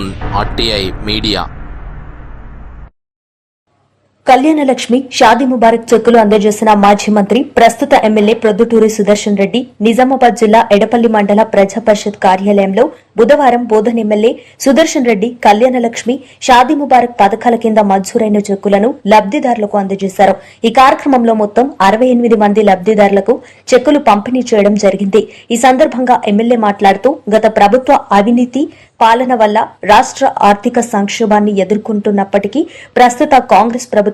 Arun, RTI media. Kalyanalakshmi Shaadi Mubarak చెక్కులు అందజేసిన మాజీ మంత్రి, ప్రస్తుత ఎమ్మెల్యే ప్రొద్దుటూరి సుదర్శన్ రెడ్డి నిజామాబాద్ జిల్లా ఎడపల్లి మండల ప్రజా పరిషత్ కార్యాలయంలో బుధవారం బోధన్ ఎమ్మెల్యే సుదర్శన్ రెడ్డి కళ్యాణలక్ష్మి షాదీ ముబారక్ పథకాల కింద మంజూరైన చెక్కులను లబ్దిదారులకు అందజేశారు. ఈ కార్యక్రమంలో మొత్తం 68 మంది లబ్దిదారులకు చెక్కులు పంపిణీ చేయడం జరిగింది. ఈ సందర్భంగా ఎమ్మెల్యే మాట్లాడుతూ, గత ప్రభుత్వ అవినీతి పాలన వల్ల రాష్ట్ర ఆర్థిక సంక్షోభాన్ని ఎదుర్కొంటున్నప్పటికీ ప్రస్తుత కాంగ్రెస్ ప్రభుత్వం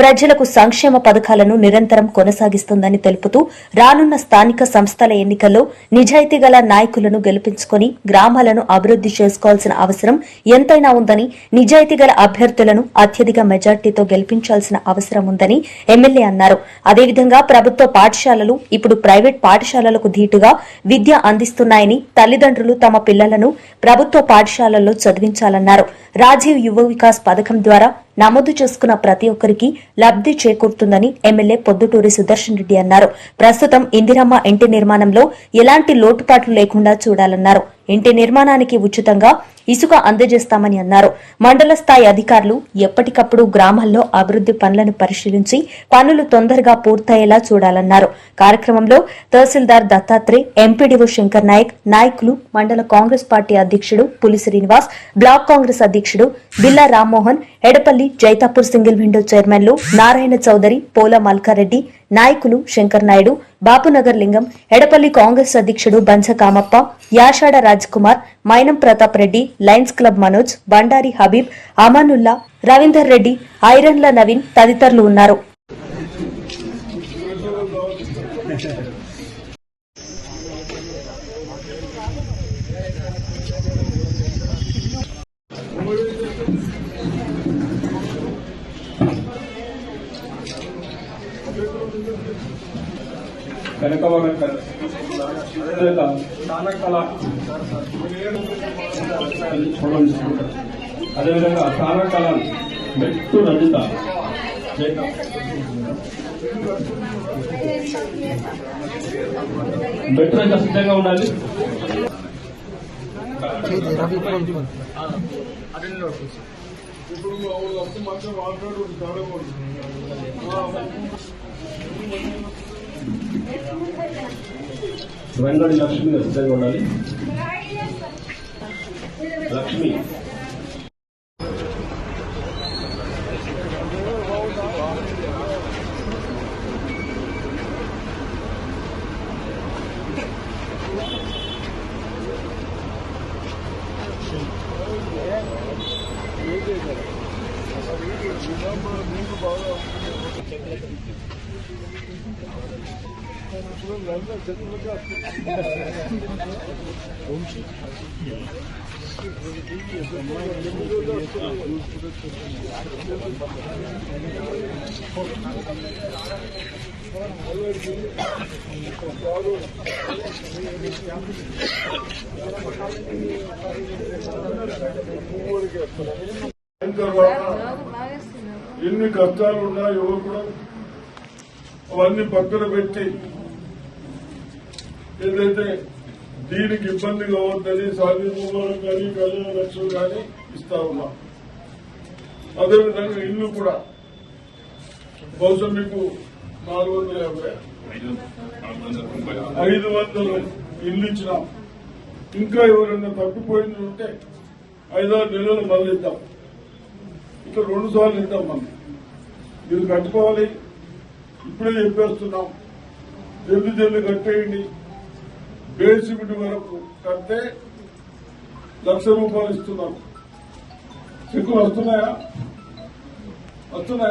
ప్రజలకు సంక్షేమ పథకాలను నిరంతరం కొనసాగిస్తుందని తెలుపుతూ, రానున్న స్థానిక సంస్థల ఎన్నికల్లో నిజాయితీ గల నాయకులను గెలిపించుకుని గ్రామాలను అభివృద్ది చేసుకోవాల్సిన అవసరం ఎంతైనా ఉందని, నిజాయితీ గల అభ్యర్థులను అత్యధిక మెజార్టీతో గెలిపించాల్సిన అవసరం ఉందని ఎమ్మెల్యే అన్నారు. అదేవిధంగా ప్రభుత్వ పాఠశాలలు ఇప్పుడు ప్రైవేట్ పాఠశాలలకు ధీటుగా విద్య అందిస్తున్నాయని, తల్లిదండ్రులు తమ పిల్లలను ప్రభుత్వ పాఠశాలల్లో చదివించాలన్నారు. రాజీవ్ యువ వికాస్ పథకం ద్వారా నమోదు చేసుకున్న ప్రతి ఒక్కరికి లబ్ది చేకూరుతుందని ఎమ్మెల్యే పొద్దుటూరి సుదర్శన్ రెడ్డి అన్నారు. ప్రస్తుతం ఇందిరమ్మ ఇంటి నిర్మాణంలో ఎలాంటి లోటుపాట్లు లేకుండా చూడాలన్నారు. ఇంటి నిర్మాణానికి ఉచితంగా ఇసుక అందజేస్తామని అన్నారు. మండల స్థాయి అధికారులు ఎప్పటికప్పుడు గ్రామాల్లో అభివృద్ది పనులను పరిశీలించి పనులు తొందరగా పూర్తయ్యేలా చూడాలన్నారు. కార్యక్రమంలో తహసీల్దార్ దత్తాత్రేయ, ఎంపీడీఓ శంకర్ నాయక్, నాయకులు, మండల కాంగ్రెస్ పార్టీ అధ్యక్షుడు పులి శ్రీనివాస్, బ్లాక్ కాంగ్రెస్ అధ్యక్షుడు బిల్లా రామ్మోహన్, ఎడపల్లి జైతాపూర్ సింగిల్ విండో చైర్మన్లు నారాయణ చౌదరి, పోల మల్కారెడ్డి, నాయకులు శంకర్ నాయుడు, బాపునగర్ లింగం, ఎడపల్లి కాంగ్రెస్ అధ్యక్షుడు బంచ కామప్ప, యాషాడ రాజ్ కుమార్, మైనం ప్రతాప్ రెడ్డి, లయన్స్ క్లబ్ మనోజ్, బండారి హబీబ్, అమానుల్లా, రవీందర్ రెడ్డి, ఐరన్ల నవీన్ తదితరులు ఉన్నారు. అదేవిధంగా స్థానకళ మెట్టు రజిత, మెట్టు రజిత సిద్ధంగా ఉండాలి. వెంగడి లక్ష్మి సిద్ధంగా ఉండాలి. లక్ష్మి ఎన్ని కష్టాలు ఉన్నా యువకుడు అవన్నీ పక్కన పెట్టి ఏదైతే దీనికి ఇబ్బంది కావద్దని సాధించుకోవడం కానీ కళ్యాణ లక్ష్యం కానీ ఇస్తా ఉన్నా. అదేవిధంగా ఇల్లు కూడా బహుశా మీకు 450 500 ఇల్లు ఇచ్చినాం. ఇంకా ఎవరైనా తప్పిపోయింది ఉంటే 5-6 నెలలు మళ్ళీ ఇద్దాం. ఇంకా 2 సార్లు ఇద్దాం. మనం మీరు కట్టుకోవాలి. ఇప్పుడే చెప్పేస్తున్నాం, జల్ది కట్టేయండి. బేసిమిటి వరకు కడితే ₹1,00,000 ఇస్తున్నాం. చెక్కులు వస్తున్నాయా? ఇచ్చిందా?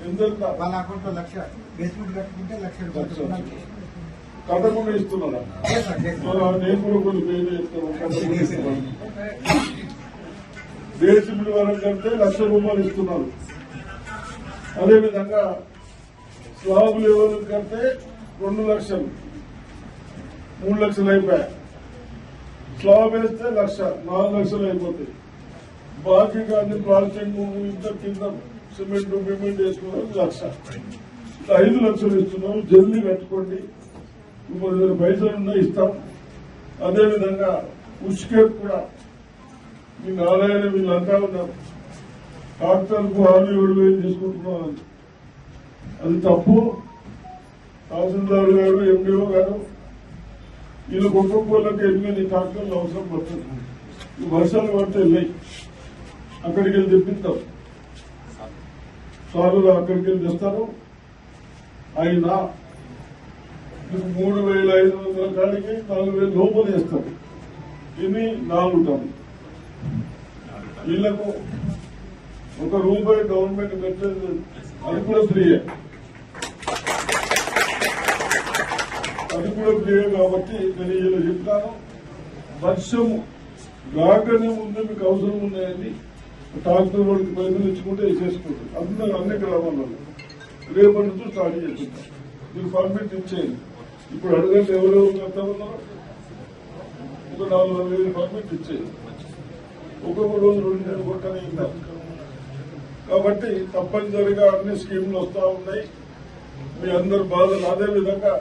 ఎంత? వాళ్ళ అకౌంట్ లో 1,00,000 బేస్మెంట్ కట్టుకుంటే 1,00,000 కట్టకుండా ఇస్తున్నారా? నేను కూడా కొన్ని పేరు ఇస్తాను. బేసిమిటి వరకు కడితే ₹1,00,000 ఇస్తున్నారు. అదేవిధంగా స్లాబ్ లెవెల్ కడితే 2 లక్షలు, 3 లక్షలు అయిపోయాయి. స్లాబ్ వేస్తే 1,00,000, 4 లక్షలు అయిపోతాయి. బాకీ కానీ ప్లాస్టిక్ ఇంత కింద సిమెంట్ బిమెంట్ వేసుకున్నారు 1,00,000, 5 లక్షలు ఇస్తున్నాం. జల్దీ కట్టుకోండి. ఇప్పుడు 10,000 పైసలు ఉన్నా ఇస్తాం. అదేవిధంగా ఉష్కేప్ కూడా మీ నారాయణ వీళ్ళంతా ఉన్నారు. డాక్టర్కు 6,000 తీసుకుంటున్నాం. అది తప్పు. తహసీల్దార్ గారు, ఎండిఓ గారు వీళ్ళు కుటుంబాలకు 8 ట్రాక్టర్లు అవసరం పడుతుంది. ఈ వర్షాలు పడితే వెళ్ళాయి, అక్కడికి వెళ్ళి తెప్పిస్తాం. సార్లు అక్కడికి వెళ్ళి తెస్తారు. అయినా మీకు 3,500 కాడికి 4,000 లోపల వేస్తారు. ఇవి 4 టన్నులు. వీళ్లకు ₹1 గవర్నమెంట్ పెట్టేది, అది కూడా ఫ్రీయే. కాబట్టి నేను ఇలా చెప్తాను. వర్షం రాకనే ముందే మీకు అవసరం ఉన్నాయని ట్రాక్టర్ వాడికి పైసలు ఇచ్చుకుంటే వేసేసుకుంటారు. అందరూ అన్ని గ్రామాల్లో రేపటి నుంచి స్టార్ట్ చేస్తుంటాం. మీరు పర్మిట్ ఇచ్చేయండి. ఇప్పుడు అడగండి ఎవరెవరు కడతా ఉన్నారో. ఒక 4,000 పర్మిట్ ఇచ్చేయండి. ఒక్కొక్క రోజు 2 కొట్టనే ఇద్దాం. కాబట్టి తప్పనిసరిగా అన్ని స్కీములు వస్తా ఉన్నాయి. మీ అందరు బాధలు. అదే విధంగా